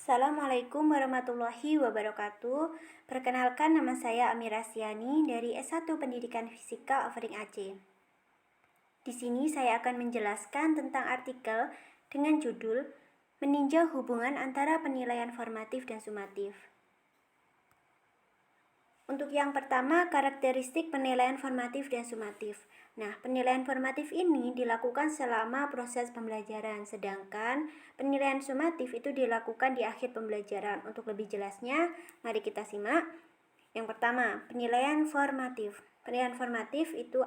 Assalamualaikum warahmatullahi wabarakatuh. Perkenalkan, nama saya Amira Siani dari S1 Pendidikan Fisika Offering Aceh. Di sini saya akan menjelaskan tentang artikel dengan judul Meninjau Hubungan Antara Penilaian Formatif dan Sumatif. Untuk yang pertama, karakteristik penilaian formatif dan sumatif. Nah, penilaian formatif ini dilakukan selama proses pembelajaran, sedangkan penilaian sumatif itu dilakukan di akhir pembelajaran. Untuk lebih jelasnya, mari kita simak. Yang pertama, penilaian formatif. Penilaian formatif itu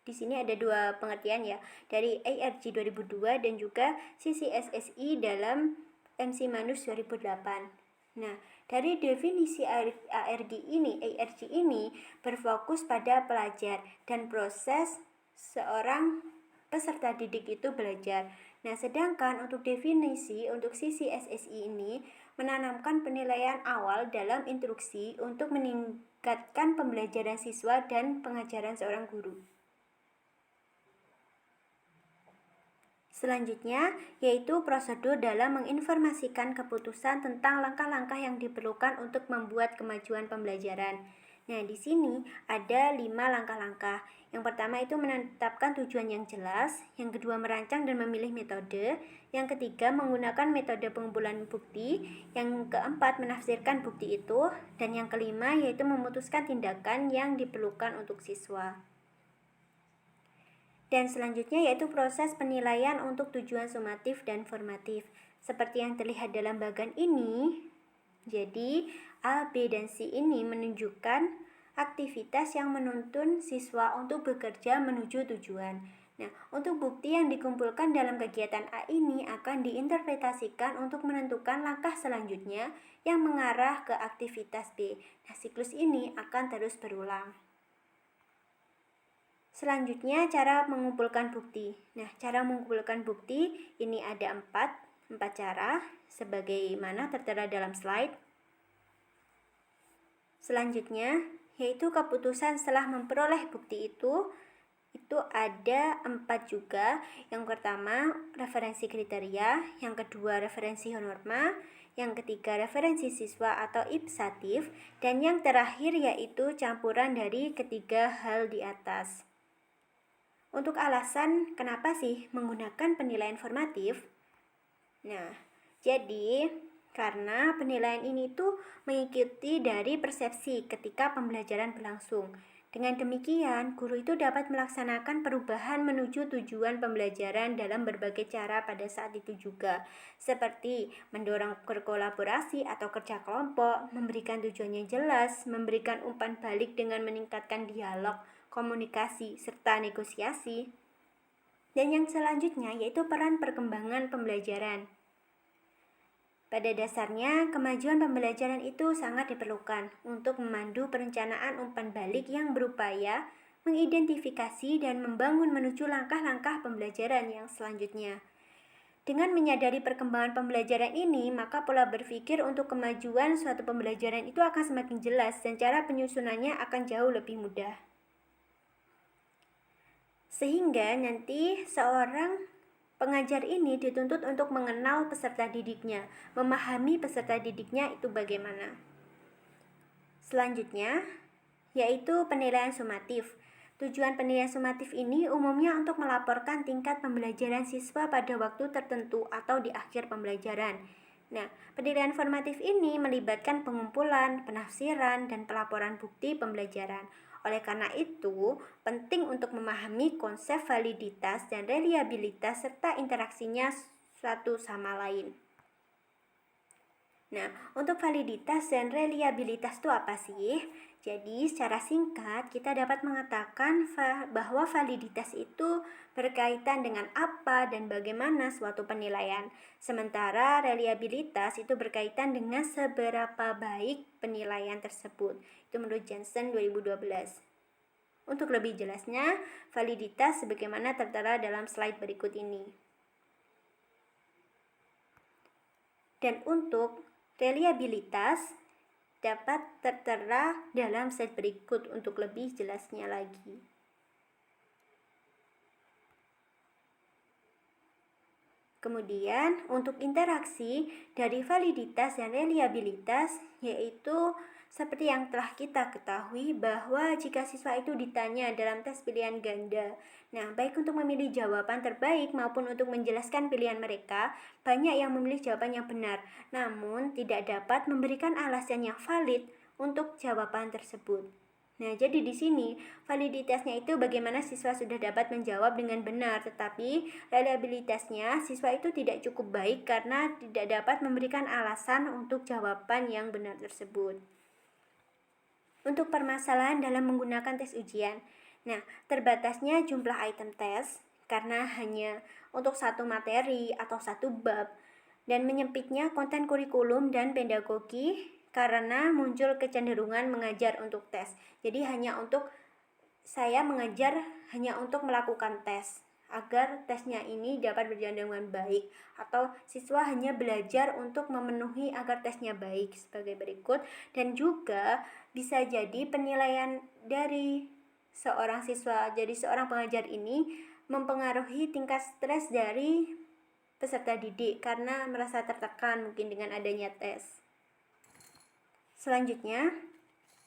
di sini ada dua pengertian ya, dari ARG 2002 dan juga CCSSI dalam MC Manus 2008. Nah, dari definisi ARG ini berfokus pada pelajar dan proses seorang peserta didik itu belajar. Nah, sedangkan untuk definisi untuk sisi SSI ini menanamkan penilaian awal dalam instruksi untuk meningkatkan pembelajaran siswa dan pengajaran seorang guru. Selanjutnya, yaitu prosedur dalam menginformasikan keputusan tentang langkah-langkah yang diperlukan untuk membuat kemajuan pembelajaran. Nah, di sini ada 5 langkah-langkah. Yang pertama itu menetapkan tujuan yang jelas, yang kedua merancang dan memilih metode, yang ketiga menggunakan metode pengumpulan bukti, yang keempat menafsirkan bukti itu, dan yang kelima yaitu memutuskan tindakan yang diperlukan untuk siswa. Dan selanjutnya yaitu proses penilaian untuk tujuan sumatif dan formatif. Seperti yang terlihat dalam bagan ini, jadi A, B, dan C ini menunjukkan aktivitas yang menuntun siswa untuk bekerja menuju tujuan. Nah, untuk bukti yang dikumpulkan dalam kegiatan A ini akan diinterpretasikan untuk menentukan langkah selanjutnya yang mengarah ke aktivitas B. Nah, siklus ini akan terus berulang. Selanjutnya, cara mengumpulkan bukti. Nah, cara mengumpulkan bukti ini ada empat cara, sebagaimana tertera dalam slide. Selanjutnya, yaitu keputusan setelah memperoleh bukti itu ada 4 juga. Yang pertama, referensi kriteria, yang kedua, referensi norma, yang ketiga, referensi siswa atau ipsatif, dan yang terakhir yaitu campuran dari ketiga hal di atas. Untuk alasan kenapa sih menggunakan penilaian formatif? Nah, jadi karena penilaian ini tuh mengikuti dari persepsi ketika pembelajaran berlangsung. Dengan demikian, guru itu dapat melaksanakan perubahan menuju tujuan pembelajaran dalam berbagai cara pada saat itu juga, seperti mendorong berkolaborasi atau kerja kelompok, memberikan tujuan yang jelas, memberikan umpan balik dengan meningkatkan dialog, komunikasi, serta negosiasi. Dan yang selanjutnya yaitu peran perkembangan pembelajaran. Pada dasarnya, kemajuan pembelajaran itu sangat diperlukan untuk memandu perencanaan umpan balik yang berupaya mengidentifikasi dan membangun menuju langkah-langkah pembelajaran yang selanjutnya. Dengan menyadari perkembangan pembelajaran ini, maka pola berpikir untuk kemajuan suatu pembelajaran itu akan semakin jelas dan cara penyusunannya akan jauh lebih mudah. Sehingga nanti seorang pengajar ini dituntut untuk mengenal peserta didiknya, memahami peserta didiknya itu bagaimana. Selanjutnya, yaitu penilaian sumatif. Tujuan penilaian sumatif ini umumnya untuk melaporkan tingkat pembelajaran siswa pada waktu tertentu atau di akhir pembelajaran. Nah, penilaian formatif ini melibatkan pengumpulan, penafsiran, dan pelaporan bukti pembelajaran. Oleh karena itu, penting untuk memahami konsep validitas dan reliabilitas serta interaksinya satu sama lain. Nah, untuk validitas dan reliabilitas itu apa sih? Jadi, secara singkat, kita dapat mengatakan bahwa validitas itu berkaitan dengan apa dan bagaimana suatu penilaian. Sementara reliabilitas itu berkaitan dengan seberapa baik penilaian tersebut. Itu menurut Jensen 2012. Untuk lebih jelasnya, validitas sebagaimana tertera dalam slide berikut ini. Dan untuk reliabilitas dapat tertera dalam slide berikut untuk lebih jelasnya lagi. Kemudian untuk interaksi dari validitas dan reliabilitas, yaitu seperti yang telah kita ketahui bahwa jika siswa itu ditanya dalam tes pilihan ganda, nah baik untuk memilih jawaban terbaik maupun untuk menjelaskan pilihan mereka, banyak yang memilih jawaban yang benar, namun tidak dapat memberikan alasan yang valid untuk jawaban tersebut. Nah, jadi di sini validitasnya itu bagaimana siswa sudah dapat menjawab dengan benar, tetapi reliabilitasnya siswa itu tidak cukup baik karena tidak dapat memberikan alasan untuk jawaban yang benar tersebut. Untuk permasalahan dalam menggunakan tes ujian. Nah, terbatasnya jumlah item tes karena hanya untuk satu materi atau satu bab dan menyempitnya konten kurikulum dan pedagogi karena muncul kecenderungan mengajar untuk tes. Jadi saya mengajar hanya untuk melakukan tes agar tesnya ini dapat berjalan dengan baik, atau siswa hanya belajar untuk memenuhi agar tesnya baik sebagai berikut. Dan juga bisa jadi penilaian dari seorang siswa jadi seorang pengajar ini mempengaruhi tingkat stres dari peserta didik karena merasa tertekan mungkin dengan adanya tes. Selanjutnya,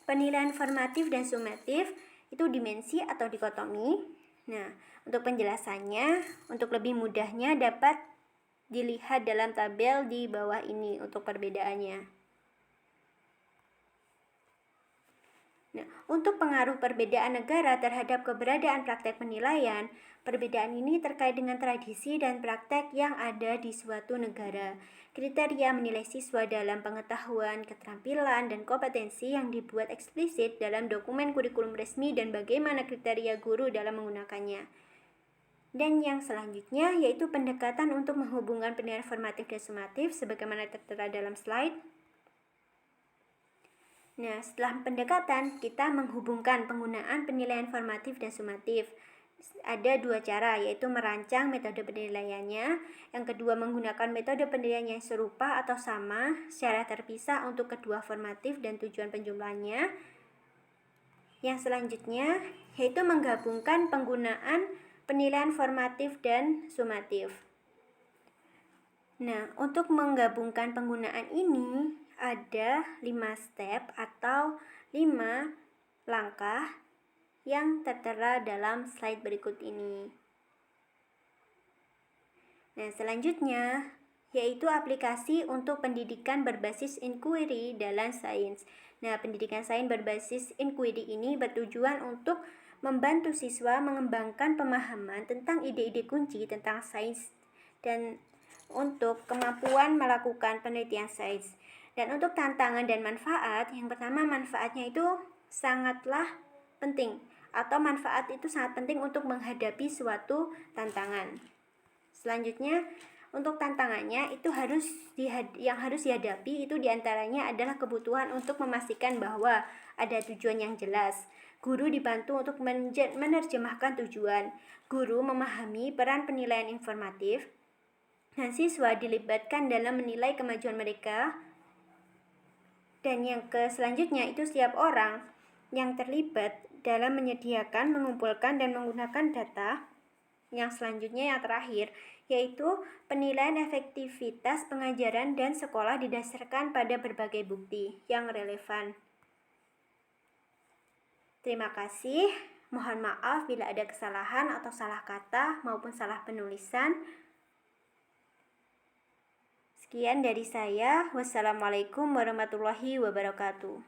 penilaian formatif dan sumatif itu dimensi atau dikotomi. Nah, untuk penjelasannya, untuk lebih mudahnya dapat dilihat dalam tabel di bawah ini untuk perbedaannya. Nah, untuk pengaruh perbedaan negara terhadap keberadaan praktek penilaian, perbedaan ini terkait dengan tradisi dan praktek yang ada di suatu negara. Kriteria menilai siswa dalam pengetahuan, keterampilan, dan kompetensi yang dibuat eksplisit dalam dokumen kurikulum resmi dan bagaimana kriteria guru dalam menggunakannya. Dan yang selanjutnya yaitu pendekatan untuk menghubungkan penilaian formatif dan sumatif sebagaimana tertera dalam slide. Nah, setelah pendekatan, kita menghubungkan penggunaan penilaian formatif dan sumatif. Ada dua cara, yaitu merancang metode penilaiannya. Yang kedua, menggunakan metode penilaian yang serupa atau sama secara terpisah untuk kedua formatif dan tujuan penjumlahannya. Yang selanjutnya, yaitu menggabungkan penggunaan penilaian formatif dan sumatif. Nah, untuk menggabungkan penggunaan ini, ada 5 step atau 5 langkah yang tertera dalam slide berikut ini. Nah, selanjutnya yaitu aplikasi untuk pendidikan berbasis inquiry dalam sains. Nah, pendidikan sains berbasis inquiry ini bertujuan untuk membantu siswa mengembangkan pemahaman tentang ide-ide kunci tentang sains dan untuk kemampuan melakukan penelitian sains. Dan untuk tantangan dan manfaat, yang pertama manfaatnya itu sangatlah penting, atau manfaat itu sangat penting untuk menghadapi suatu tantangan. Selanjutnya, untuk tantangannya itu yang harus dihadapi itu diantaranya adalah kebutuhan untuk memastikan bahwa ada tujuan yang jelas. Guru dibantu untuk menerjemahkan tujuan. Guru memahami peran penilaian informatif. Dan siswa dilibatkan dalam menilai kemajuan mereka. Dan yang selanjutnya itu setiap orang yang terlibat dalam menyediakan, mengumpulkan, dan menggunakan data. Yang selanjutnya yang terakhir yaitu penilaian efektivitas pengajaran dan sekolah didasarkan pada berbagai bukti yang relevan. Terima kasih. Mohon maaf bila ada kesalahan atau salah kata maupun salah penulisan. Sekian dari saya. Wassalamualaikum warahmatullahi wabarakatuh.